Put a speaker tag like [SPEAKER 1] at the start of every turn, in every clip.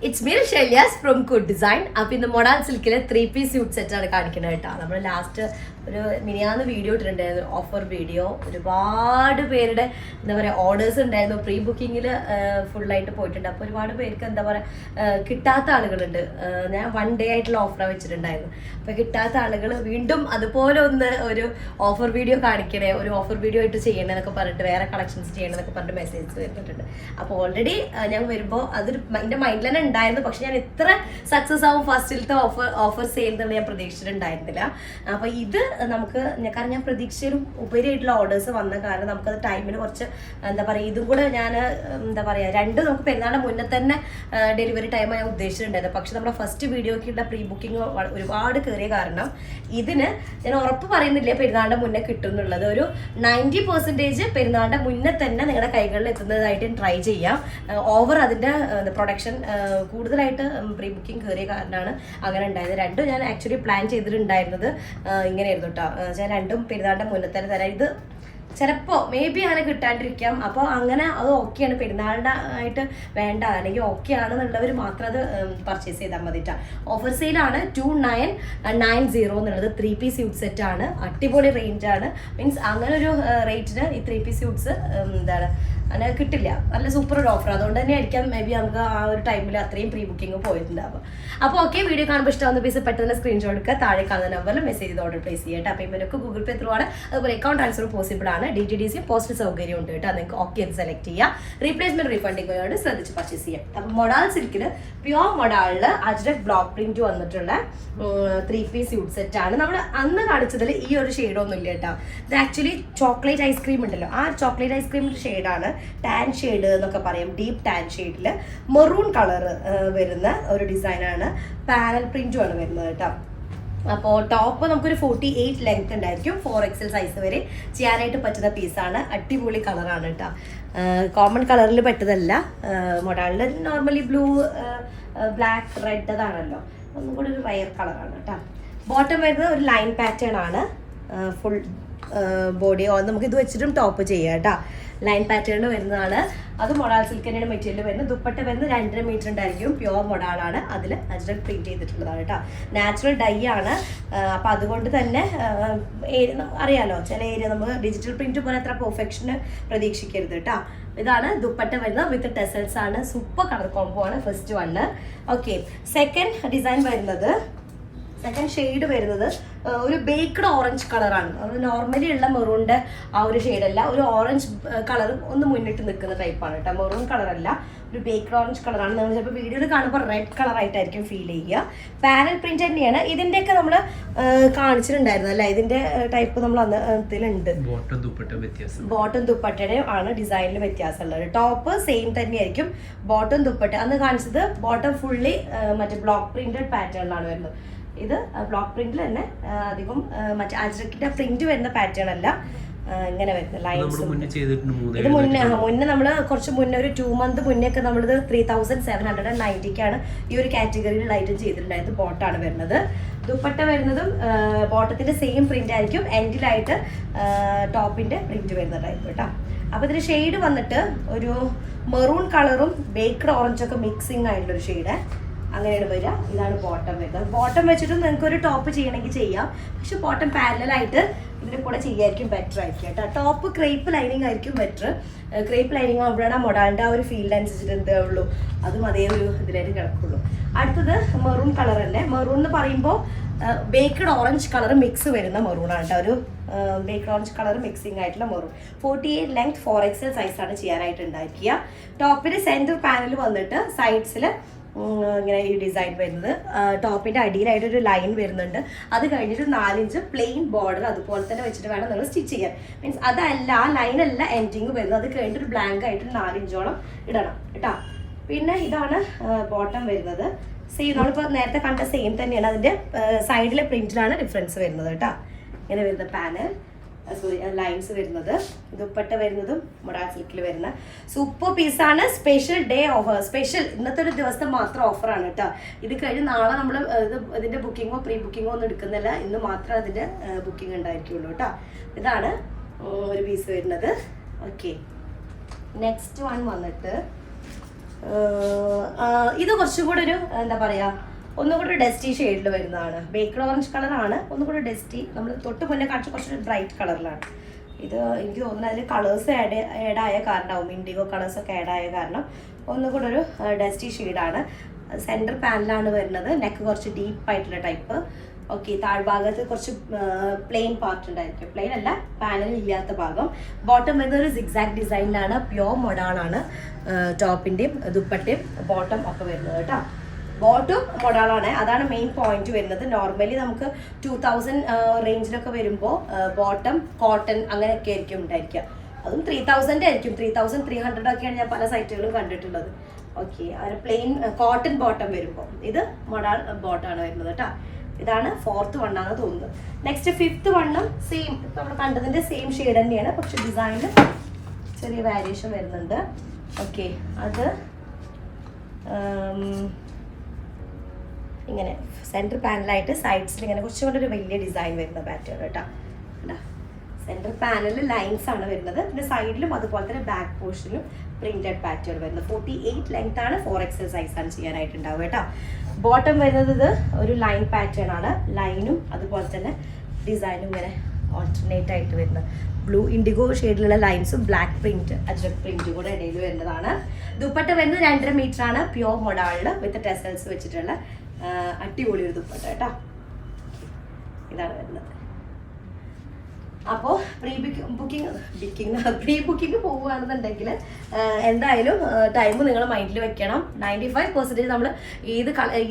[SPEAKER 1] It's me, Shailyas from Good Design. Up in the modal silk 3-piece suit set ആണ് കാണിക്കുന്നത് കേട്ടോ. നമ്മൾ last ഒരു മിനിയാന്ന് വീഡിയോ ഇട്ടിട്ടുണ്ടായിരുന്നു, ഓഫർ വീഡിയോ. ഒരുപാട് പേരുടെ എന്താ പറയുക ഓർഡേഴ്സ് ഉണ്ടായിരുന്നു. പ്രീ ബുക്കിങ്ങിൽ ഫുള്ളായിട്ട് പോയിട്ടുണ്ട്. അപ്പോൾ ഒരുപാട് പേർക്ക് എന്താ പറയുക കിട്ടാത്ത ആളുകളുണ്ട്. ഞാൻ 1 day ആയിട്ടുള്ള ഓഫറാണ് വെച്ചിട്ടുണ്ടായിരുന്നു. അപ്പോൾ കിട്ടാത്ത ആളുകൾ വീണ്ടും അതുപോലെ ഒന്ന് ഒരു ഓഫർ വീഡിയോ കാണിക്കണേ, ഒരു ഓഫർ വീഡിയോ ആയിട്ട് ചെയ്യണമെന്നൊക്കെ പറഞ്ഞിട്ട് വേറെ കളക്ഷൻസ് ചെയ്യണമെന്നൊക്കെ പറഞ്ഞിട്ട് മെസ്സേജ് വരുന്നുണ്ട്. അപ്പോൾ ഓൾറെഡി ഞാൻ വരുമ്പോൾ അതൊരു എൻ്റെ മൈൻഡിൽ തന്നെ ഉണ്ടായിരുന്നു. പക്ഷെ ഞാൻ ഇത്ര സക്സസ് ആവും ഫസ്റ്റിലത്തെ ഓഫർ സെയിൽ എന്നുള്ള ഞാൻ പ്രതീക്ഷിച്ചിട്ടുണ്ടായിരുന്നില്ല. അപ്പോൾ ഇത് നമുക്ക് കാരണം ഞാൻ പ്രതീക്ഷയിലും ഉപരിയായിട്ടുള്ള ഓർഡേഴ്സ് വന്ന കാരണം നമുക്കത് ടൈമിന് കുറച്ച് എന്താ പറയുക ഇതും കൂടെ ഞാൻ എന്താ പറയുക നമുക്ക് പെരുന്നാളിന് മുന്നേ തന്നെ ഡെലിവറി ടൈം ഞാൻ ഉദ്ദേശിച്ചിട്ടുണ്ടായിരുന്നു. പക്ഷെ നമ്മുടെ ഫസ്റ്റ് വീഡിയോക്കുള്ള പ്രീ ബുക്കിംഗ് ഒരുപാട് കയറിയ കാരണം ഇതിന് ഞാൻ ഉറപ്പ് പറയുന്നില്ല പെരുന്നാളിൻ്റെ മുന്നേ കിട്ടും എന്നുള്ളത്. ഒരു 90% പെരുന്നാളിൻ്റെ മുന്നേ തന്നെ നിങ്ങളുടെ കൈകളിൽ എത്തുന്നതായിട്ട് ട്രൈ ചെയ്യാം. ഓവർ അതിൻ്റെ പ്രൊഡക്ഷൻ കൂടുതലായിട്ട് പ്രീ ബുക്കിംഗ് കയറിയ കാരണമാണ് അങ്ങനെ ഉണ്ടായത്. രണ്ടും ഞാൻ ആക്ച്വലി പ്ലാൻ ചെയ്തിട്ടുണ്ടായിരുന്നത് ഇങ്ങനെയായിരുന്നു കേട്ടോ. ഞാൻ രണ്ടും പെരുന്നാളിൻ്റെ മുന്നേ തന്നെ തരാം. ഇത് ചിലപ്പോൾ മേ ബി അങ്ങനെ കിട്ടാണ്ടിരിക്കാം. അപ്പോൾ അങ്ങനെ അത് ഓക്കെയാണ്, പെരുന്നാളിൻ്റെ ആയിട്ട് വേണ്ട അല്ലെങ്കിൽ ഓക്കെ ആണെന്നുള്ളവർ മാത്രം അത് പർച്ചേസ് ചെയ്താൽ മതിട്ടാ. ഓഫർ സെയിലാണ് 2990 എന്നുള്ളത് 3-piece സ്യൂട്ട് സെറ്റാണ്. അടിപൊളി റേഞ്ചാണ്. മീൻസ് അങ്ങനെ ഒരു റേറ്റിന് ഈ 3-piece സ്യൂട്ട്സ് എന്താണ് അങ്ങനെ കിട്ടില്ല. നല്ല സൂപ്പർ ഒരു ഓഫർ. അതുകൊണ്ട് തന്നെ ആയിരിക്കാം മേ ബി നമുക്ക് ആ ഒരു ടൈമിൽ അത്രയും പ്രീ ബുക്കിംഗ് പോയിട്ടുണ്ടാവുക. അപ്പോൾ ഓക്കെ, വീഡിയോ കാണുമ്പോൾ ഇഷ്ടമാകുന്ന പീസ് പെട്ടെന്ന് സ്ക്രീൻഷോട്ട് എടുക്കുക, താഴെ കാണുന്ന നമ്പറിൽ മെസ്സേജ് ചെയ്ത് ഓർഡർ പ്ലേസ് ചെയ്യട്ടെ. പേയ്മെൻറ്റൊക്കെ ഗൂഗിൾ പേ ത്രൂ ആണ്. അതുപോലെ അക്കൗണ്ട് ട്രാൻസ്ഫർ പോസിബിൾ ആണ്. DTDC പോസ്റ്റ് സൗകര്യം ഉണ്ട് കേട്ടോ. നിങ്ങൾക്ക് ഓക്കെ എന്ന് സെലക്ട് ചെയ്യാം. റീപ്ലേസ്മെന്റ് റീഫണ്ടിങ് വേണ്ടി ശ്രദ്ധിച്ച് പർച്ചേസ് ചെയ്യാം. അപ്പോൾ മൊഡാൾ സിൽക്കിൽ പ്യുവർ മൊഡാളിൽ അജ്രക് ബ്ലോക്ക് പ്രിന്റ് വന്നിട്ടുള്ള 3-piece സ്യൂട്ട് സെറ്റ് ആണ്. നമ്മൾ അന്ന് കാണിച്ചതിൽ ഈ ഒരു ഷെയ്ഡൊന്നും ഇല്ല കേട്ടോ. ഇത് ആക്ച്വലി ചോക്ലേറ്റ് ഐസ്ക്രീം ഉണ്ടല്ലോ, ആ ചോക്ലേറ്റ് ഐസ്ക്രീമിൻ്റെ ഷെയ്ഡാണ്. ടാൻ ഷെയ്ഡ് എന്നൊക്കെ പറയും. ഡീപ്പ് ടാൻ ഷെയ്ഡിൽ മെറൂൺ കളർ വരുന്ന ഒരു ഡിസൈനാണ്. പാനൽ പ്രിന്റുമാണ് വരുന്നത് കേട്ടോ. അപ്പോൾ ടോപ്പ് നമുക്കൊരു 48 ലെങ്ത് ഉണ്ടായിരിക്കും. 4XL സൈസ് വരെ ചെയ്യാനായിട്ട് പറ്റുന്ന പീസാണ്. അടിപൊളി കളറാണ് കേട്ടോ. കോമൺ കളറിൽ പെട്ടതല്ല. മൊഡാളിൽ നോർമലി ബ്ലൂ, ബ്ലാക്ക്, റെഡ് അതാണല്ലോ. ഒന്നും കൂടി ഒരു റയർ കളറാണ് കേട്ടോ. ബോട്ടം വരുന്നത് ഒരു ലൈൻ പാറ്റേൺ ആണ്. ഫുൾ ബോഡി നമുക്ക് ഇത് വെച്ചിട്ടും ടോപ്പ് ചെയ്യാം കേട്ടോ. ലൈൻ പാറ്റേൺ വരുന്നതാണ്. അത് മൊഡാൾ സിൽക്ക് തന്നെയാണ് മെറ്റീരിയൽ വരുന്നത്. ദുപ്പട്ട വരുന്നത് 2.5 മീറ്റർ ഉണ്ടായിരിക്കും. പ്യുവർ മൊഡാളാണ്. അതിൽ അജ്രക് പ്രിന്റ് ചെയ്തിട്ടുള്ളതാണ് കേട്ടോ. നാച്ചുറൽ ഡൈ ആണ്. അപ്പം അതുകൊണ്ട് തന്നെ അറിയാലോ, ചില ഏരിയ നമ്മൾ ഡിജിറ്റൽ പ്രിന്റ് പോലെ അത്ര പെർഫെക്ഷന് പ്രതീക്ഷിക്കരുത് കേട്ടോ. ഇതാണ് ദുപ്പട്ട വരുന്നത്. വിത്ത് ടെസൽസ് ആണ്. സൂപ്പർ കളർ കോംബോ ആണ് first one. Okay, second design വരുന്നത്, സെക്കൻഡ് ഷെയ്ഡ് വരുന്നത് ഒരു ബേക്ക്ഡ് ഓറഞ്ച് കളറാണ്. അത് നോർമലി ഉള്ള മെറൂണിൻ്റെ ആ ഒരു ഷെയ്ഡല്ല, ഒരു ഓറഞ്ച് കളർ ഒന്ന് മുന്നിട്ട് നിൽക്കുന്ന ടൈപ്പാണ് കേട്ടോ. മെറൂൺ കളറല്ല, ഒരു ബേക്ക്ഡ് ഓറഞ്ച് കളറാണ്. നമ്മൾ ചിലപ്പോൾ വീഡിയോയിൽ കാണുമ്പോൾ റെഡ് കളറായിട്ടായിരിക്കും ഫീൽ ചെയ്യുക. പാനൽ പ്രിന്റ് തന്നെയാണ്. ഇതിൻ്റെയൊക്കെ നമ്മൾ കാണിച്ചിട്ടുണ്ടായിരുന്നു അല്ലേ. ഇതിൻ്റെ ടൈപ്പ് നമ്മൾ ഇതിലുണ്ട്. ബോട്ടം ദുപ്പട്ടയുടെ ആണ് ഡിസൈനിൽ വ്യത്യാസമുള്ളത്. ടോപ്പ് സെയിം തന്നെയായിരിക്കും. ബോട്ടം ദുപ്പട്ട അന്ന് കാണിച്ചത് ബോട്ടം ഫുള്ളി മറ്റേ ബ്ലോക്ക് പ്രിന്റഡ് പാറ്റേണിലാണ് വരുന്നത്. ഇത് ബ്ലോക്ക് പ്രിന്റിൽ തന്നെ അധികം മറ്റേ അജ്രക്കിന്റെ പ്രിന്റ് വരുന്ന പാറ്റേൺ അല്ല, ഇങ്ങനെ വരുന്ന ലൈൻസ്. ഇത് മുന്നേ നമ്മൾ കുറച്ച് മുന്നേ ഒരു 2 month മുന്നേ ഒക്കെ നമ്മളിത് 3790ക്കാണ് ഈ ഒരു കാറ്റഗറിയിൽ ഐറ്റം ചെയ്തിട്ടുണ്ടായത്. ബോട്ടാണ് വരുന്നത്. ദുപ്പട്ട വരുന്നതും ബോട്ടത്തിന്റെ സെയിം പ്രിന്റ് ആയിരിക്കും. എൻഡിലായിട്ട് ടോപ്പിന്റെ പ്രിന്റ് വരുന്ന ടൈപ്പ് കേട്ടോ. അപ്പോൾ ഇതിന്റെ ഷെയ്ഡ് വന്നിട്ട് ഒരു മെറൂൺ കളറും ബേക്ക്ഡ് ഓറഞ്ചൊക്കെ മിക്സിങ് ആയിട്ടുള്ളൊരു ഷെയ്ഡ് അങ്ങനെയാണ് വരിക. ഇതാണ് ബോട്ടം വരുന്നത്. ബോട്ടം വെച്ചിട്ടും നിങ്ങൾക്ക് ഒരു ടോപ്പ് ചെയ്യണമെങ്കിൽ ചെയ്യാം. പക്ഷെ ബോട്ടം പാരലായിട്ട് ഇതിൻ്റെ കൂടെ ചെയ്യായിരിക്കും ബെറ്റർ ആയിരിക്കും കേട്ടോ. ടോപ്പ് ക്രേപ്പ് ലൈനിങ് ആയിരിക്കും ബെറ്റർ. ക്രേപ്പ് ലൈനിങ് ആകുമ്പോഴാണ് മൊഡാളിൻ്റെ ആ ഒരു ഫീൽഡ് അനുസരിച്ചിട്ട് എന്തേ ഉള്ളൂ, അതും അതേ ഒരു ഇതിലായിട്ട് കിടക്കുള്ളൂ. അടുത്തത് മെറൂൺ കളർ തന്നെ. മെറൂൺ എന്ന് പറയുമ്പോൾ ബേക്ക്ഡ് ഓറഞ്ച് കളർ മിക്സ് വരുന്ന മെറൂണാണ് കേട്ടോ. ഒരു ബേക്ക്ഡ് ഓറഞ്ച് കളർ മിക്സിംഗ് ആയിട്ടുള്ള മെറൂൺ. 48 ലെങ്ത് 4XL സൈസാണ് ചെയ്യാനായിട്ട് ഉണ്ടായിരിക്കുക. ടോപ്പിന് സെൻറ്റർ പാനൽ വന്നിട്ട് സൈഡ്സിൽ ഇങ്ങനെ ഈ ഡിസൈൻ വരുന്നത്. ടോപ്പിൻ്റെ അടിയിലായിട്ടൊരു ലൈൻ വരുന്നുണ്ട്. അത് കഴിഞ്ഞിട്ട് 4 ഇഞ്ച് പ്ലെയിൻ ബോർഡർ അതുപോലെ തന്നെ വെച്ചിട്ട് വേണം നിങ്ങൾ സ്റ്റിച്ച് ചെയ്യാൻ. മീൻസ് അതല്ല, ആ ലൈനല്ല എൻഡിങ് വരുന്നത്. അത് കഴിഞ്ഞിട്ട് ബ്ലാങ്ക് ആയിട്ട് 4 ഇഞ്ചോളം ഇടണം കേട്ടോ. പിന്നെ ഇതാണ് ബോട്ടം വരുന്നത്. സെയിം നമ്മളിപ്പോൾ നേരത്തെ കണ്ട സെയിം തന്നെയാണ്. അതിൻ്റെ സൈഡിലെ പ്രിന്റിലാണ് ഡിഫറൻസ് വരുന്നത് കേട്ടോ. ഇങ്ങനെ വരുന്ന പാനൽ ലൈൻസ് വരുന്നത്. ദുപ്പട്ട വരുന്നതും മൊഡാൾ സിൽക്കിൽ വരുന്ന സൂപ്പർ പീസാണ്. സ്പെഷ്യൽ ഡേ ഓഫർ, സ്പെഷ്യൽ ഇന്നത്തെ ഒരു ദിവസം മാത്രം ഓഫറാണ് കേട്ടോ. ഇത് കഴിഞ്ഞ് നാളെ നമ്മൾ ഇതിൻ്റെ ബുക്കിങ്ങോ പ്രീ ബുക്കിങ്ങോ ഒന്നും എടുക്കുന്നില്ല. ഇന്ന് മാത്രമേ അതിൻ്റെ ബുക്കിംഗ് ഉണ്ടായിരിക്കുള്ളൂ കേട്ടോ. ഇതാണ് ഒരു പീസ് വരുന്നത്. ഓക്കെ, നെക്സ്റ്റ് വൺ വന്നിട്ട് ഇത് കുറച്ചും കൂടെ ഒരു എന്താ പറയുക, ഒന്നും കൂടെ ഡസ്റ്റി ഷെയ്ഡിൽ വരുന്നതാണ്. ബേക്കഡ് ഓറഞ്ച് കളറാണ്, ഒന്നും കൂടെ ഡസ്റ്റി. നമ്മൾ തൊട്ട് മുന്നേ കാണിച്ച കുറച്ചൊരു ബ്രൈറ്റ് കളറിലാണ്. ഇത് എനിക്ക് തോന്നുന്നത് അതിൽ കളേഴ്സ് ആഡ് ആയ കാരണമാവും, ഇൻഡിഗോ കളേഴ്സൊക്കെ ആഡ് ആയ കാരണം ഒന്നും കൂടെ ഒരു ഡസ്റ്റി ഷെയ്ഡാണ്. സെൻറ്റർ പാനലാണ് വരുന്നത്. നെക്ക് കുറച്ച് ഡീപ്പായിട്ടുള്ള ടൈപ്പ്. ഓക്കെ, താഴ്ഭാഗത്ത് കുറച്ച് പ്ലെയിൻ പാർട്ട് ഉണ്ടായിരിക്കും. പ്ലെയിൻ അല്ല, പാനൽ ഇല്ലാത്ത ഭാഗം. ബോട്ടം വരുന്നത് ഒരു സിഗ്സാക്ട് ഡിസൈനിലാണ്. പ്യോർ മൊഡാളാണ് ടോപ്പിൻ്റെയും ദുപ്പട്ടയും ബോട്ടം ഒക്കെ വരുന്നത് കേട്ടോ. ബോട്ടം മൊഡാളാണ്, അതാണ് മെയിൻ പോയിന്റ് വരുന്നത്. നോർമലി നമുക്ക് 2000 റേഞ്ചിലൊക്കെ വരുമ്പോൾ ബോട്ടം കോട്ടൺ അങ്ങനെയൊക്കെ ആയിരിക്കും ഉണ്ടായിരിക്കുക. അതും 3000 ആയിരിക്കും. 3300 ഒക്കെയാണ് ഞാൻ പല സൈറ്റുകളും കണ്ടിട്ടുള്ളത്. ഓക്കെ, അങ്ങനെ പ്ലെയിൻ കോട്ടൺ ബോട്ടം വരുമ്പോൾ ഇത് മൊഡാൾ ബോട്ടമാണ് വരുന്നത് കേട്ടോ. ഇതാണ് 4th വണ്ണാണെന്ന് തോന്നുന്നത്. നെക്സ്റ്റ് 5th വണ്ണും സെയിം, നമ്മൾ കണ്ടതിൻ്റെ സെയിം ഷെയ്ഡ് തന്നെയാണ്, പക്ഷെ ഡിസൈനിൽ ചെറിയ വേരിയേഷൻ വരുന്നുണ്ട്. ഓക്കെ, അത് ഇങ്ങനെ സെൻറ്റർ പാനലായിട്ട് സൈഡ്സിൽ ഇങ്ങനെ കുറച്ചും കൂടെ ഒരു വലിയ ഡിസൈൻ വരുന്ന പാറ്റേൺ കേട്ടോ. സെൻറ്റർ പാനലിൽ ലൈൻസ് ആണ് വരുന്നത്. പിന്നെ സൈഡിലും അതുപോലെ തന്നെ ബാക്ക് പോർഷനിലും പ്രിന്റഡ് പാറ്റേൺ വരുന്നത്. 48 ലെങ്ത് ആണ്, 4XL സൈസാണ് ചെയ്യാനായിട്ടുണ്ടാവുക കേട്ടോ. ബോട്ടം വരുന്നത് ഇത് ഒരു ലൈൻ പാറ്റേൺ ആണ്. ലൈനും അതുപോലെ തന്നെ ഡിസൈനും ഇങ്ങനെ ഓൾട്ടർനേറ്റ് ആയിട്ട് വരുന്നത്. ബ്ലൂ ഇൻഡിഗോ ഷെയ്ഡിലുള്ള ലൈൻസും ബ്ലാക്ക് പ്രിന്റ്, അജ്രക് പ്രിന്റും കൂടെ ഇടയിൽ വരുന്നതാണ്. ദുപ്പട്ട വരുന്നത് 2.5 മീറ്റർ ആണ്. പ്യോർ മൊഡാളിൽ വിത്ത് ടെസൽസ് വെച്ചിട്ടുള്ള അടിപൊളി ഒരു ദുപ്പട്ട കേട്ടോ. ഇതാണ് വരുന്നത്. അപ്പോൾ പ്രീ ബുക്കിംഗ് പോവുകയാണെന്നുണ്ടെങ്കിൽ എന്തായാലും ടൈം നിങ്ങൾ മൈൻഡിൽ വെക്കണം. 95% നമ്മൾ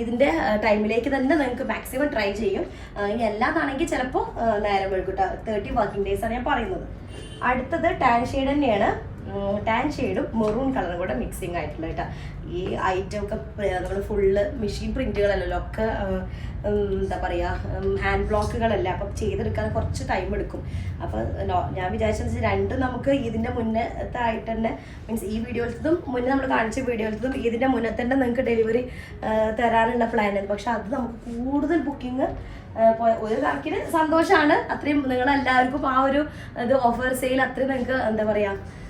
[SPEAKER 1] ഇതിൻ്റെ ടൈമിലേക്ക് തന്നെ നിങ്ങൾക്ക് മാക്സിമം ട്രൈ ചെയ്യും. ഇനി എല്ലാതാണെങ്കിൽ ചിലപ്പോൾ നേരം വൈകും. 30 വർക്കിംഗ് ഡേയ്സ് ആണ് ഞാൻ പറയുന്നത്. അടുത്തത് ടാൻ ഷെയ്ഡ് തന്നെയാണ്. ടാൻ ഷെയ്ഡും മെറൂൺ കളറും കൂടെ മിക്സിങ് ആയിട്ടുള്ള കേട്ടോ. ഈ ഐറ്റം ഒക്കെ നമ്മൾ ഫുള്ള് മെഷീൻ പ്രിന്റുകളല്ലല്ലോ, ഒക്കെ എന്താ പറയുക ഹാൻഡ് ബ്ലോക്കുകളല്ല. അപ്പം ചെയ്തെടുക്കാൻ കുറച്ച് ടൈം എടുക്കും. അപ്പം ഞാൻ വിചാരിച്ചത് രണ്ടും നമുക്ക് ഇതിൻ്റെ മുന്നത്തെ ആയിട്ട് തന്നെ, മീൻസ് ഈ വീഡിയോയിലത്തതും മുന്നേ നമ്മൾ കാണിച്ച വീഡിയോയിലത്തതും ഇതിൻ്റെ മുന്നേ തന്നെ നിങ്ങൾക്ക് ഡെലിവറി തരാനുള്ള പ്ലാനാണ്. പക്ഷെ അത് നമുക്ക് കൂടുതൽ ബുക്കിംഗ് ഒരു കണക്കിന് സന്തോഷമാണ്. അത്രയും നിങ്ങളെല്ലാവർക്കും ആ ഒരു ഇത് ഓഫർ സെയിൽ അത്രയും നിങ്ങൾക്ക് എന്താ പറയുക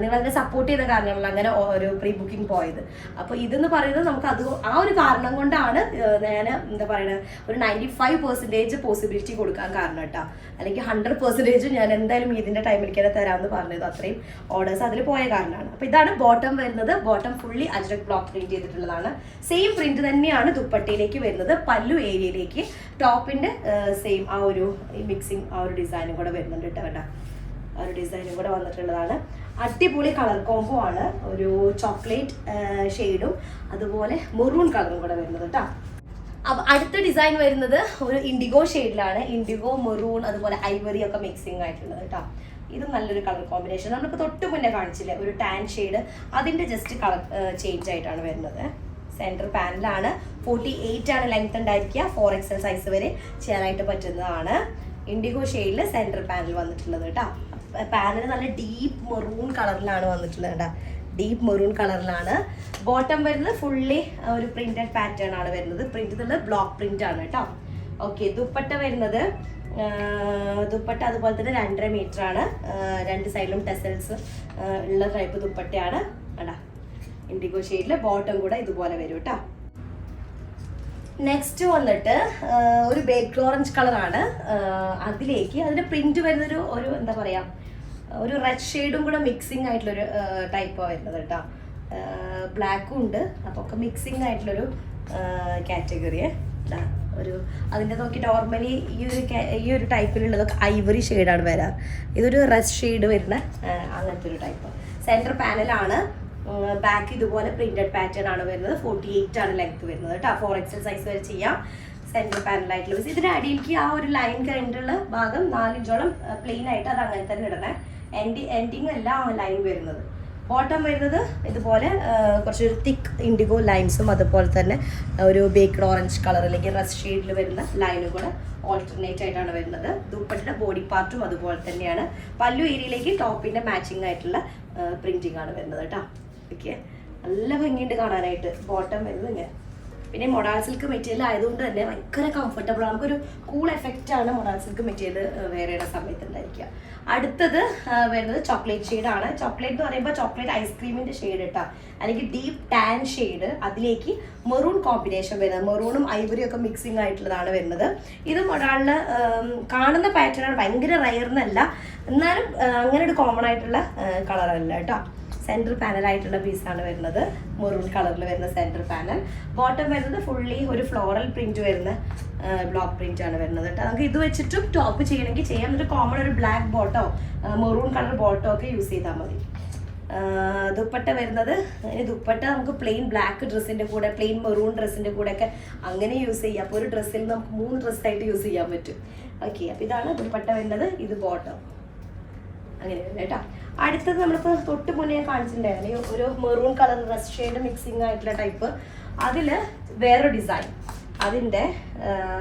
[SPEAKER 1] നിങ്ങളതിനെ സപ്പോർട്ട് ചെയ്ത കാരണങ്ങളാണ് അങ്ങനെ ഒരു പ്രീ ബുക്കിംഗ് പോയത്. അപ്പോൾ ഇതെന്ന് പറയുന്നത് നമുക്ക് അത് ആ ഒരു കാരണം കൊണ്ടാണ് ഞാൻ എന്താ പറയുന്നത് ഒരു 95% പോസിബിലിറ്റി കൊടുക്കാൻ കാരണം കേട്ടോ. അല്ലെങ്കിൽ 100% ഞാൻ എന്തായാലും ഇതിൻ്റെ ടൈമിലേക്ക് തരാമെന്ന് പറഞ്ഞത്. അത്രയും ഓർഡേഴ്സ് അതിൽ പോയ കാരണമാണ്. അപ്പോൾ ഇതാണ് ബോട്ടം വരുന്നത്. Bottom fully ajrak block print ചെയ്തിട്ടുള്ളതാണ്. സെയിം പ്രിന്റ് തന്നെയാണ് ദുപ്പട്ടയിലേക്ക് വരുന്നത്. പല്ലു ഏരിയയിലേക്ക് ടോപ്പിൻ്റെ സെയിം ആ ഒരു മിക്സിങ് ആ ഒരു ഡിസൈനും കൂടെ വരുന്നുണ്ട് കേട്ടോ. ആ ഒരു ഡിസൈനും കൂടെ വന്നിട്ടുള്ളതാണ്. അടിപൊളി കളർ കോംബോ ആണ്. ഒരു ചോക്ലേറ്റ് ഷെയ്ഡും അതുപോലെ മെറൂൺ കളറും കൂടെ വരുന്നത് കേട്ടോ. അപ്പം അടുത്ത ഡിസൈൻ വരുന്നത് ഒരു ഇൻഡിഗോ ഷെയ്ഡിലാണ്. ഇൻഡിഗോ, മെറൂൺ അതുപോലെ ഐവറി ഒക്കെ മിക്സിങ് ആയിട്ടുള്ളത് കേട്ടോ. ഇത് നല്ലൊരു കളർ കോമ്പിനേഷൻ. നമ്മളിപ്പോൾ തൊട്ട് മുന്നേ കാണിച്ചില്ലേ ഒരു ടാൻ ഷെയ്ഡ്, അതിൻ്റെ ജസ്റ്റ് കളർ ചേഞ്ച് ആയിട്ടാണ് വരുന്നത്. സെൻറ്റർ പാനലാണ്. 48 ആണ് ലെങ്ത് ഉണ്ടായിരിക്കുക. 4XL സൈസ് വരെ ചെയ്യാനായിട്ട് പറ്റുന്നതാണ്. ഇൻഡിഗോ ഷെയ്ഡിൽ സെൻറ്റർ പാനൽ വന്നിട്ടുള്ളത് കേട്ടോ. പാനൽ നല്ല ഡീപ്പ് മെറൂൺ കളറിലാണ് വന്നിട്ടുള്ളത് കേട്ടോ. ഡീപ്പ് മെറൂൺ കളറിലാണ്. ബോട്ടം വരുന്നത് ഫുള്ളി ഒരു പ്രിന്റഡ് പാറ്റേൺ ആണ് വരുന്നത്. പ്രിന്റ് എന്നുള്ളത് ബ്ലോക്ക് പ്രിന്റ് ആണ് കേട്ടോ. ഓക്കെ, ദുപ്പട്ട വരുന്നത് ദുപ്പട്ട അതുപോലെ തന്നെ 2.5 മീറ്റർ ആണ്. രണ്ട് സൈഡിലും ടെസൽസ് ഉള്ള ടൈപ്പ് ദുപ്പട്ടയാണ് കേട്ടോ. ഇൻഡിഗോ ഷെയ്ഡിൽ ബോട്ടം കൂടെ ഇതുപോലെ വരും കേട്ടോ. നെക്സ്റ്റ് വന്നിട്ട് ഒരു ബേക്ക്ഡ് ഓറഞ്ച് കളറാണ്. അതിൻ്റെ പ്രിന്റ് വരുന്നൊരു ഒരു എന്താ പറയുക ഒരു റെഡ് ഷെയ്ഡും കൂടെ മിക്സിങ് ആയിട്ടുള്ളൊരു ടൈപ്പാണ് വരുന്നത് കേട്ടോ. ബ്ലാക്കും ഉണ്ട്. അപ്പോൾ ഒക്കെ മിക്സിങ് ആയിട്ടുള്ളൊരു കാറ്റഗറിയെ ഒരു അതിൻ്റെ നോക്കി നോർമലി ഈ ഒരു ടൈപ്പിലുള്ളതൊക്കെ ഐവറി ഷെയ്ഡാണ് വരാറ്. ഇതൊരു റെഡ് ഷെയ്ഡ് വരുന്ന അങ്ങനത്തെ ഒരു ടൈപ്പ്. സെൻറ്റർ പാനലാണ്. ബാക്ക് ഇതുപോലെ പ്രിന്റഡ് പാറ്റേൺ ആണ് വരുന്നത്. 48 ആണ് ലെങ്ത് വരുന്നത് കേട്ടോ. 4XL സൈസ് വരെ ചെയ്യാം. സെൻറ്റർ പാനലായിട്ടുള്ള പീസ്. ഇതിൻ്റെ അടിയിലേക്ക് ആ ഒരു ലൈൻ കഴിഞ്ഞിട്ടുള്ള ഭാഗം 4 ഇഞ്ചോളം പ്ലെയിൻ ആയിട്ട് അത് അങ്ങനെ തന്നെ ഇടണേ. എൻഡിങ് അല്ല ആ ലൈൻ വരുന്നത്. ബോട്ടം വരുന്നത് ഇതുപോലെ കുറച്ചൊരു തിക്ക് ഇൻഡിഗോ ലൈൻസും അതുപോലെ തന്നെ ഒരു ബേക്ക്ഡ് ഓറഞ്ച് കളർ അല്ലെങ്കിൽ റെഡ് ഷെയ്ഡിൽ വരുന്ന ലൈനും കൂടെ ഓൾട്ടർനേറ്റ് ആയിട്ടാണ് വരുന്നത്. ദുപ്പട്ടയുടെ ബോഡി പാർട്ടും അതുപോലെ തന്നെയാണ്. പല്ലു ഏരിയയിലേക്ക് ടോപ്പിൻ്റെ മാച്ചിങ് ആയിട്ടുള്ള പ്രിന്റിംഗ് ആണ് വരുന്നത് കേട്ടോ. ഓക്കെ, നല്ല ഭംഗിയുണ്ട് കാണാനായിട്ട്. ബോട്ടം വരുന്നത് ഇങ്ങനെ പിന്നെ മൊഡാൾ സിൽക്ക് മെറ്റീരിയൽ ആയതുകൊണ്ട് തന്നെ ഭയങ്കര കംഫർട്ടബിൾ ആണ്. നമുക്കൊരു കൂൾ എഫക്റ്റ് ആണ് മൊഡാൾ സിൽക്ക് മെറ്റീരിയൽ വേറെ സമയത്ത് ഉണ്ടായിരിക്കുക. അടുത്തത് വരുന്നത് ചോക്ലേറ്റ് ഷെയ്ഡാണ്. ചോക്ലേറ്റ് എന്ന് പറയുമ്പോൾ ചോക്ലേറ്റ് ഐസ്ക്രീമിന്റെ ഷെയ്ഡ് ഇട്ടാ, അല്ലെങ്കിൽ ഡീപ്പ് ടാൻ ഷെയ്ഡ്, അതിലേക്ക് മെറൂൺ കോമ്പിനേഷൻ വരുന്നത്, മെറൂണും ഐവറിയും ഒക്കെ മിക്സിംഗ് ആയിട്ടുള്ളതാണ് വരുന്നത്. ഇത് മൊഡാളിൽ കാണുന്ന പാറ്റേൺ ആണ്, ഭയങ്കര റയർന്നല്ല, എന്നാലും അങ്ങനെ ഒരു കോമൺ ആയിട്ടുള്ള കളറല്ല കേട്ടോ. സെൻറ്റർ പാനലായിട്ടുള്ള പീസാണ് വരുന്നത്, മെറൂൺ കളറിൽ വരുന്ന സെൻറ്റർ പാനൽ. ബോട്ടം വരുന്നത് ഫുള്ളി ഒരു ഫ്ലോറൽ പ്രിന്റ് വരുന്ന ബ്ലോക്ക് പ്രിന്റ് ആണ് വരുന്നത് കേട്ടോ. നമുക്ക് ഇത് വെച്ചിട്ടും ടോപ്പ് ചെയ്യണമെങ്കിൽ ചെയ്യാം. എന്നിട്ട് കോമൺ ഒരു ബ്ലാക്ക് ബോട്ടോ മെറൂൺ കളർ ബോട്ടോ ഒക്കെ യൂസ് ചെയ്താൽ മതി. ദുപ്പട്ട വരുന്നത്, ഇനി ദുപ്പട്ട നമുക്ക് പ്ലെയിൻ ബ്ലാക്ക് ഡ്രസ്സിൻ്റെ കൂടെ, പ്ലെയിൻ മെറൂൺ ഡ്രസ്സിൻ്റെ കൂടെ ഒക്കെ അങ്ങനെ യൂസ് ചെയ്യാം. അപ്പോൾ ഒരു ഡ്രസ്സിൽ നമുക്ക് 3 ഡ്രസ്സായിട്ട് യൂസ് ചെയ്യാൻ പറ്റും. ഓക്കെ, അപ്പോൾ ഇതാണ് ദുപ്പട്ട വരുന്നത്, ഇത് ബോട്ടം അങ്ങനെ വരുന്നത് കേട്ടോ. അടുത്തത് നമ്മളിപ്പോൾ തൊട്ട് മുന്നേ ഞാൻ കാണിച്ചിട്ടുണ്ടായിരുന്നു ഒരു maroon colour rest shade mixing ആയിട്ടുള്ള ടൈപ്പ്. അതിൽ വേറൊരു ഡിസൈൻ, അതിൻ്റെ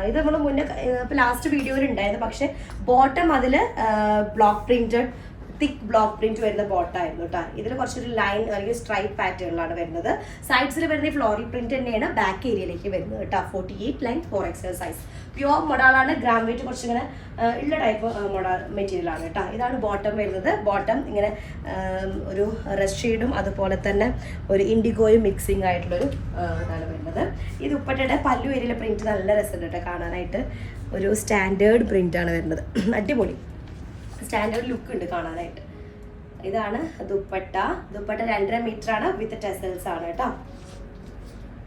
[SPEAKER 1] ഇത് നമ്മൾ മുന്നേ ഇപ്പോൾ ലാസ്റ്റ് വീഡിയോയിൽ ഉണ്ടായിരുന്നു. പക്ഷേ ബോട്ടം അതിൽ ബ്ലോക്ക് പ്രിന്റഡ് തിക്ക് ബ്ലോക്ക് പ്രിന്റ് വരുന്ന ബോട്ടായിരുന്നു കേട്ടോ. ഇതിൽ കുറച്ചൊരു ലൈൻ അല്ലെങ്കിൽ സ്ട്രൈപ്പ് പാറ്റേണിലാണ് വരുന്നത്. സൈഡ്സിൽ വരുന്ന ഫ്ലോറൽ പ്രിന്റ് തന്നെയാണ് ബാക്ക് ഏരിയയിലേക്ക് വരുന്നത് കേട്ടോ. 48 ലെങ്ത് 4XL സൈസ്, പ്യുവർ മൊഡാളാണ്. ഗ്രാം വെയിറ്റ് കുറച്ചിങ്ങനെ ഉള്ള ടൈപ്പ് മൊഡാൾ മെറ്റീരിയലാണ് കേട്ടോ. ഇതാണ് ബോട്ടം വരുന്നത്. ബോട്ടം ഇങ്ങനെ ഒരു റസ്റ്റ് ഷെയ്ഡും അതുപോലെ തന്നെ ഒരു ഇൻഡിഗോയും മിക്സിംഗ് ആയിട്ടുള്ളൊരു ഇതാണ് വരുന്നത്. ഈ ദുപ്പട്ടയുടെ പല്ലു ഏരിയയിലെ പ്രിന്റ് നല്ല രസമുണ്ട് കേട്ടോ കാണാനായിട്ട്. ഒരു സ്റ്റാൻഡേർഡ് പ്രിന്റാണ് വരുന്നത്, അടിപൊളി സ്റ്റാൻഡേർഡ് ലുക്ക് ഉണ്ട് കാണാനായിട്ട്. ഇതാണ് ദുപ്പട്ട. ദുപ്പട്ട 2.5 മീറ്റർ ആണ്, വിത്ത് ടെസൽസ് ആണ് കേട്ടോ.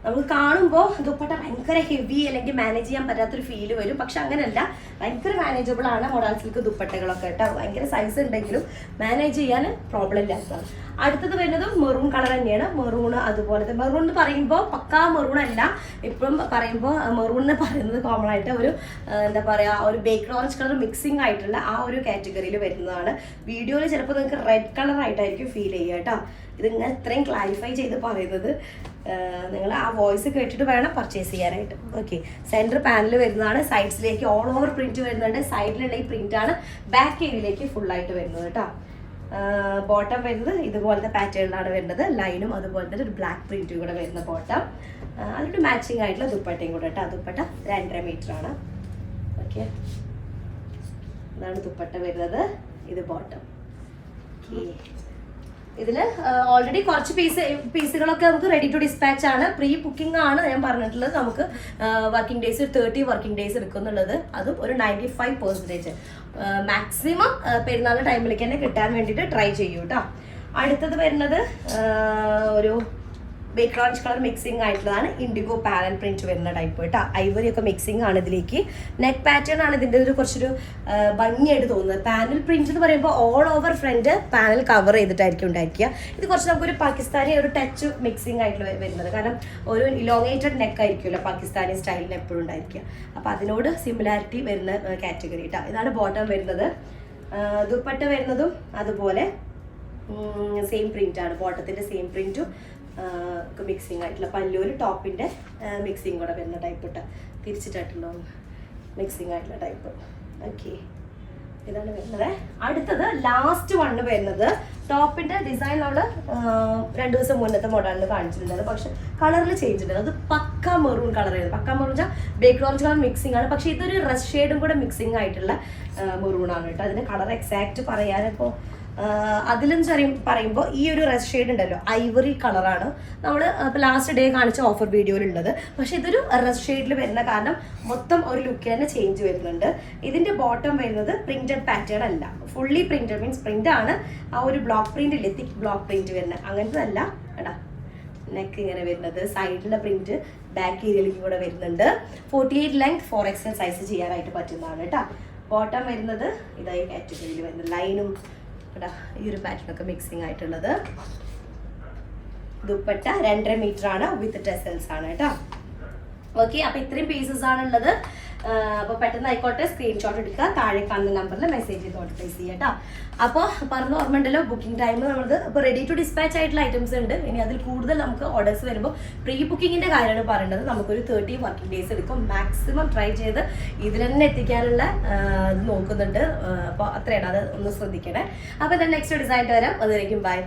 [SPEAKER 1] നമുക്ക് കാണുമ്പോൾ ദുപ്പട്ട ഭയങ്കര ഹെവി അല്ലെങ്കിൽ മാനേജ് ചെയ്യാൻ പറ്റാത്തൊരു ഫീല് വരും. പക്ഷെ അങ്ങനെയല്ല, ഭയങ്കര മാനേജബിൾ ആണ് മൊഡാൾ സിൽക്ക് ദുപ്പട്ടകളൊക്കെ കേട്ടോ. ഭയങ്കര സൈസ് ഉണ്ടെങ്കിലും മാനേജ് ചെയ്യാൻ പ്രോബ്ലം ഇല്ലാത്തതാണ്. അടുത്തത് വരുന്നത് മെറൂൺ കളർ തന്നെയാണ്. മെറൂൺ അതുപോലത്തെ മെറൂൺ എന്ന് പറയുമ്പോൾ പക്കാ മെറൂൺ അല്ല, ഇപ്പം പറയുമ്പോൾ മെറൂൺ എന്ന് പറയുന്നത് കോമൺ ആയിട്ട് ഒരു എന്താ പറയുക, ഒരു ബേക്ക്ഡ് ഓറഞ്ച് കളർ മിക്സിംഗ് ആയിട്ടുള്ള ആ ഒരു കാറ്റഗറിയിൽ വരുന്നതാണ്. വീഡിയോയിൽ ചിലപ്പോൾ നിങ്ങൾക്ക് റെഡ് കളർ ആയിട്ടായിരിക്കും ഫീൽ ചെയ്യുക കേട്ടോ. ഇതിങ്ങനെ ഇത്രയും ക്ലാരിഫൈ ചെയ്ത് പറയുന്നത് നിങ്ങൾ ആ വോയിസ് കേട്ടിട്ട് വേണം പർച്ചേസ് ചെയ്യാനായിട്ട്. ഓക്കെ, സെൻറ്റർ പാനൽ വരുന്നതാണ്. സൈഡ്സിലേക്ക് ഓൾ ഓവർ പ്രിന്റ് വരുന്നുണ്ട്. സൈഡിലുള്ള ഈ പ്രിന്റാണ് ബാക്ക് ഏരിയയിലേക്ക് ഫുള്ളായിട്ട് വരുന്നത് കേട്ടോ. ബോട്ടം വരുന്നത് ഇതുപോലത്തെ പാറ്റേണിലാണ് വരുന്നത്. ലൈനും അതുപോലെ തന്നെ ഒരു ബ്ലാക്ക് പ്രിന്റും കൂടെ വരുന്ന ബോട്ടം. അതിലൊരു മാച്ചിങ് ആയിട്ടുള്ള ദുപ്പട്ടയും കൂടെ കേട്ടോ. ദുപ്പട്ട 2.5 മീറ്റർ ആണ്. ഓക്കെ, ഇതാണ് ദുപ്പട്ട വരുന്നത്, ഇത് ബോട്ടം. ഓക്കെ, ഇതിൽ ഓൾറെഡി കുറച്ച് പീസുകളൊക്കെ നമുക്ക് റെഡി ടു ഡിസ്പാച്ച് ആണ്. പ്രീ ബുക്കിംഗ് ആണ് ഞാൻ പറഞ്ഞിട്ടുള്ളത്. നമുക്ക് വർക്കിംഗ് ഡേയ്സ് 30 വർക്കിംഗ് ഡേയ്സ് എടുക്കുന്നുള്ളത്. അതും ഒരു 95% മാക്സിമം പെരുന്നാളിൻ്റെ ടൈമിലേക്ക് തന്നെ കിട്ടാൻ വേണ്ടിയിട്ട് ട്രൈ ചെയ്യൂ കേട്ടോ. അടുത്തത് വരുന്നത് ഒരു ബേക്ക്ഡ് ഓറഞ്ച് കളർ മിക്സിംഗ് ആയിട്ടുള്ളതാണ്. ഇൻഡിഗോ പാനൽ പ്രിന്റ് വരുന്ന ടൈപ്പ് കേട്ടോ. ഐവറി ഒക്കെ മിക്സിംഗ് ആണ് ഇതിലേക്ക്. നെക്ക് പാറ്റേൺ ആണ് ഇതിൻ്റെ ഒരു കുറച്ചൊരു ഭംഗിയായിട്ട് തോന്നുന്നത്. പാനൽ പ്രിന്റ് എന്ന് പറയുമ്പോൾ all over front panel cover ചെയ്തിട്ടായിരിക്കും ഉണ്ടായിരിക്കുക. ഇത് കുറച്ച് നമുക്കൊരു പാകിസ്ഥാനി ഒരു ടച്ച് മിക്സിംഗ് ആയിട്ടുള്ള വരുന്നത്. കാരണം ഒരു ഇലോങ്ങേറ്റഡ് നെക്ക് ആയിരിക്കുമല്ലോ പാകിസ്ഥാനി സ്റ്റൈലിന് എപ്പോഴും ഉണ്ടായിരിക്കുക. അപ്പോൾ അതിനോട് സിമിലാരിറ്റി വരുന്ന കാറ്റഗറി കേട്ടോ. ഇതാണ് ബോട്ടം വരുന്നത്. ദുപ്പട്ട വരുന്നതും അതുപോലെ സെയിം പ്രിന്റ് ആണ്. ബോട്ടത്തിൻ്റെ സെയിം പ്രിന്റും മിക്സിംഗ് ആയിട്ടുള്ള പല്ലൂര് ടോപ്പിൻ്റെ മിക്സിംഗ് കൂടെ വരുന്ന ടൈപ്പ് ഇട്ട തിരിച്ചിട്ടുണ്ടോ മിക്സിംഗ് ആയിട്ടുള്ള ടൈപ്പ്. ഓക്കെ, ഇതാണ് വരുന്നത്. അടുത്തത് ലാസ്റ്റ് വണ്ണ് വരുന്നത് ടോപ്പിൻ്റെ ഡിസൈൻ നമ്മൾ 2 ദിവസം മുന്നത്തെ മോഡലിൽ കാണിച്ചിട്ടുണ്ടായിരുന്നു. പക്ഷെ കളറിൽ ചേഞ്ച് ഉണ്ട്. അത് പക്ക മെറൂൺ കളറായിരുന്നു. പക്ക മെറൂൺ വെച്ചാൽ ബേക്ക്ഡ് ഓറഞ്ച് കളർ മിക്സിംഗ് ആണ്. പക്ഷെ ഇതൊരു റസ്റ്റ് ഷെയ്ഡും കൂടെ മിക്സിംഗ് ആയിട്ടുള്ള മെറൂൺ ആണ് കേട്ടോ. അതിൻ്റെ കളർ എക്സാക്റ്റ് പറയാനിപ്പോൾ അതിലെന്ന് പറയുമ്പോൾ ഈ ഒരു റെസ്റ്റ് ഷെയ്ഡ് ഉണ്ടല്ലോ, ഐവറി കളറാണ് നമ്മൾ ഇപ്പോൾ ലാസ്റ്റ് ഡേ കാണിച്ച ഓഫർ വീഡിയോയിലുള്ളത്. പക്ഷേ ഇതൊരു റെസ്റ്റ് ഷെയ്ഡിൽ വരുന്ന കാരണം മൊത്തം ഒരു ലുക്കിൽ തന്നെ ചേഞ്ച് വരുന്നുണ്ട്. ഇതിൻ്റെ ബോട്ടം വരുന്നത് പ്രിന്റഡ് പാറ്റേൺ അല്ല, ഫുള്ളി പ്രിന്റഡ് മീൻസ് പ്രിന്റ് ആണ്. ആ ഒരു ബ്ലോക്ക് പ്രിന്റ് ഇല്ലേ, തിക്ക് ബ്ലോക്ക് പ്രിന്റ് വരുന്നത് അങ്ങനത്തെ അല്ല കേട്ടാ. നെക്ക് ഇങ്ങനെ വരുന്നത്, സൈഡിലെ പ്രിന്റ് ബാക്ക് ഏരിയയിലേക്ക് കൂടെ വരുന്നുണ്ട്. 48 ലെങ്ത് 4XL സൈസ് ചെയ്യാനായിട്ട് പറ്റുന്നതാണ് കേട്ടോ. ബോട്ടം വരുന്നത് ഇതായി കാറ്റഗറിയിൽ വരുന്നത്. ലൈനും ഈ ഒരു പാറ്റേൺ ഒക്കെ മിക്സിംഗ് ആയിട്ടുള്ളത്. ദുപ്പട്ട 2.5 മീറ്റർ ആണ്, വിത്ത് ടെസൽസ് ആണ് കേട്ടോ. ഓക്കെ, അപ്പൊ ഇത്രയും പീസസ് ആണുള്ളത്. അപ്പോൾ പെട്ടെന്ന് ആയിക്കോട്ടെ, സ്ക്രീൻഷോട്ട് എടുക്കുക, താഴെ കാണുന്ന നമ്പറിൽ മെസ്സേജ് ചെയ്ത് ഓർഡർ പ്ലേസ് ചെയ്യാം കേട്ടോ. അപ്പോൾ പറഞ്ഞ ഓർമ്മ ഉണ്ടല്ലോ, ബുക്കിംഗ് ടൈം നമ്മളത് ഇപ്പോൾ റെഡി ടു ഡിസ്പാച്ച് ആയിട്ടുള്ള ഐറ്റംസ് ഉണ്ട്. ഇനി അതിൽ കൂടുതൽ നമുക്ക് ഓർഡേഴ്സ് വരുമ്പോൾ പ്രീ ബുക്കിങ്ങിൻ്റെ കാര്യമാണ് പറയേണ്ടത്. നമുക്കൊരു 30 വർക്കിംഗ് ഡേയ്സ് എടുക്കും. മാക്സിമം ട്രൈ ചെയ്ത് ഇതിൽ തന്നെ എത്തിക്കാനുള്ള ഇത് നോക്കുന്നുണ്ട്. അപ്പോൾ അത്രയാണ്, അത് ഒന്ന് ശ്രദ്ധിക്കണേ. അപ്പോൾ then നെക്സ്റ്റ് ഡിസൈൻ വരാം. അതുവരേക്കും ബൈ.